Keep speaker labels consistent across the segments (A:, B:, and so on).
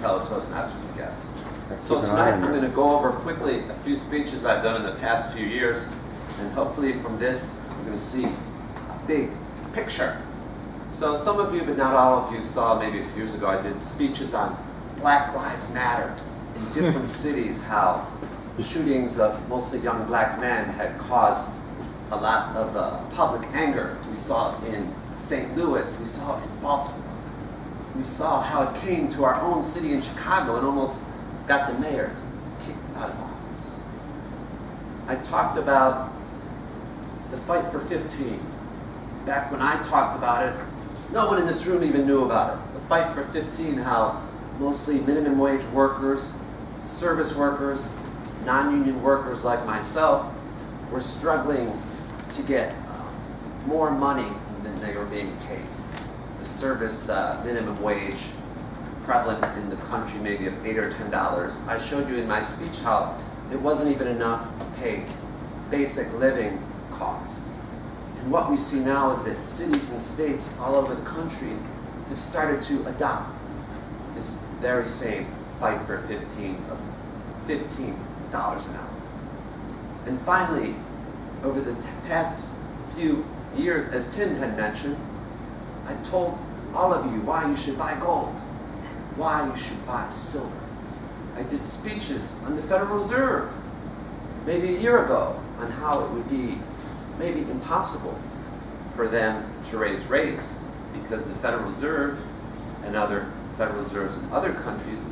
A: fellow Toastmasters, I guess. So tonight I'm going to go over quickly a few speeches I've done in the past few years, and hopefully from this you're going to see a big picture. So some of you, but not all of you, saw maybe a few years ago I did speeches on Black Lives Matter in different cities, how the shootings of mostly young black men had caused a lot of public anger. We saw it in St. Louis, we saw it in Baltimore. We saw how it came to our own city in Chicago and almost got the mayor kicked out of office. I talked about the Fight for 15. Back when I talked about it, no one in this room even knew about it. The Fight for 15, how mostly minimum wage workers, service workers, non-union workers like myself were struggling to get more money than they were being paid. The service minimum wage prevalent in the country maybe of $8 or $10. I showed you in my speech how it wasn't even enough to pay basic living costs. And what we see now is that cities and states all over the country have started to adopt this very same Fight for 15 of $15 an hour. And finally, over the past few years, as Tim had mentioned, I told all of you why you should buy gold, why you should buy silver. I did speeches on the Federal Reserve maybe a year ago on how it would be maybe impossible for them to raise rates because the Federal Reserve and other Federal Reserves in other countries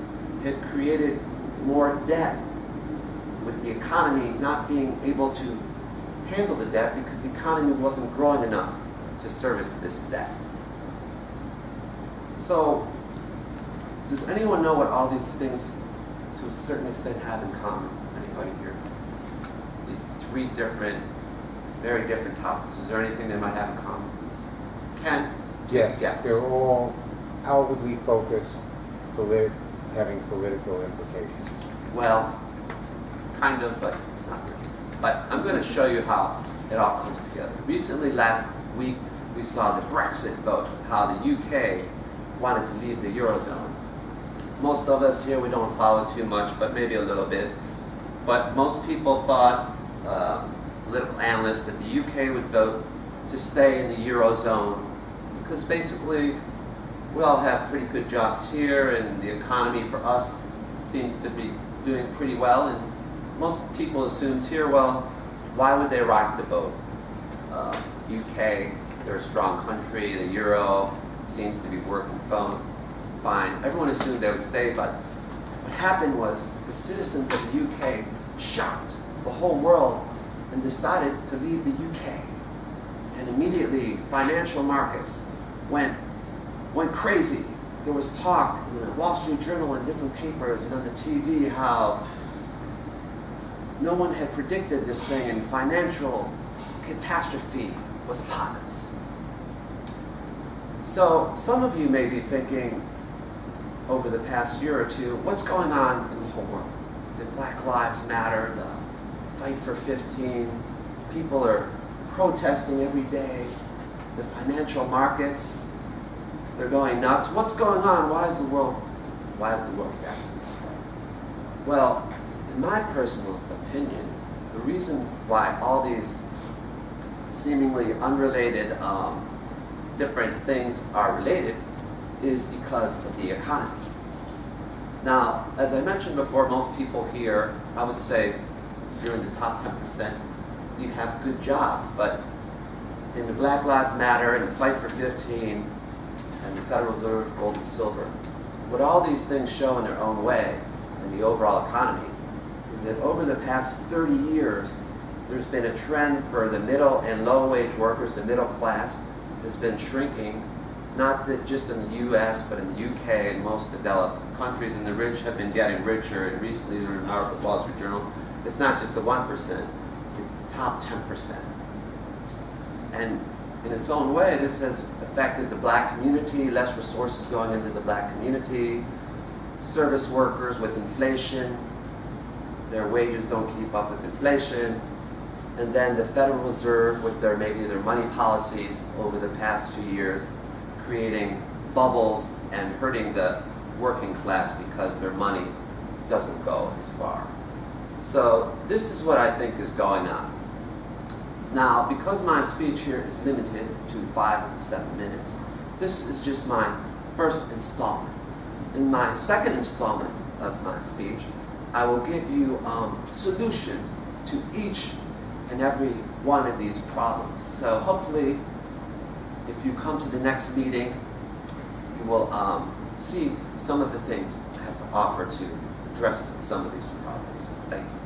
A: had created more debt, with the economy not being able to handle the debt because the economy wasn't growing enough to service this debt. So, does anyone know what all these things to a certain extent have in common? Anybody here? These three different, very different topics. Is there anything they might have in common? Ken?
B: Yes,
A: yes.
B: They're all outwardly focused, having political implications.
A: Well, kind of, but not really. But I'm going to show you how it all comes together. Recently, last week, we saw the Brexit vote, how the UK wanted to leave the Eurozone. Most of us here, we don't follow too much, but maybe a little bit. But most people thought, political analysts, that the UK would vote to stay in the Eurozone because basically we all have pretty good jobs here and the economy for us seems to be doing pretty well, and most people assumed here, well, why would they rock the boat? UK, they're a strong country, the Euro seems to be working fine. Everyone assumed they would stay, but what happened was the citizens of the UK shocked the whole world and decided to leave the UK. And immediately financial markets went crazy. There was talk in the Wall Street Journal and different papers and on the TV how no one had predicted this thing and financial catastrophe was upon us. So some of you may be thinking over the past year or two, what's going on in the whole world? The Black Lives Matter, the Fight for 15, people are protesting every day, the financial markets, they're going nuts. What's going on? Why is the world reacting this way? Well, in my personal opinion, the reason why all these seemingly unrelated different things are related is because of the economy. Now, as I mentioned before, most people here, I would say, if you're in the top 10%, you have good jobs, but in the Black Lives Matter and the Fight for 15 and the Federal Reserve, gold and silver, what all these things show in their own way in the overall economy is that over the past 30 years, there's been a trend for the middle and low wage workers, the middle class has been shrinking, not that just in the US, but in the UK and most developed countries, and the rich have been getting richer, and recently there was an article in the Wall Street Journal, it's not just the 1%, it's the top 10%. And in its own way, this has affected the black community, less resources going into the black community, service workers with inflation, their wages don't keep up with inflation, and then the Federal Reserve with their money policies over the past few years, creating bubbles and hurting the working class because their money doesn't go as far. So this is what I think is going on. Now, because my speech here is limited to 5 to 7 minutes, this is just my first installment. In my second installment of my speech, I will give you solutions to each and every one of these problems. So hopefully, if you come to the next meeting, you will see some of the things I have to offer to address some of these problems. Thank you.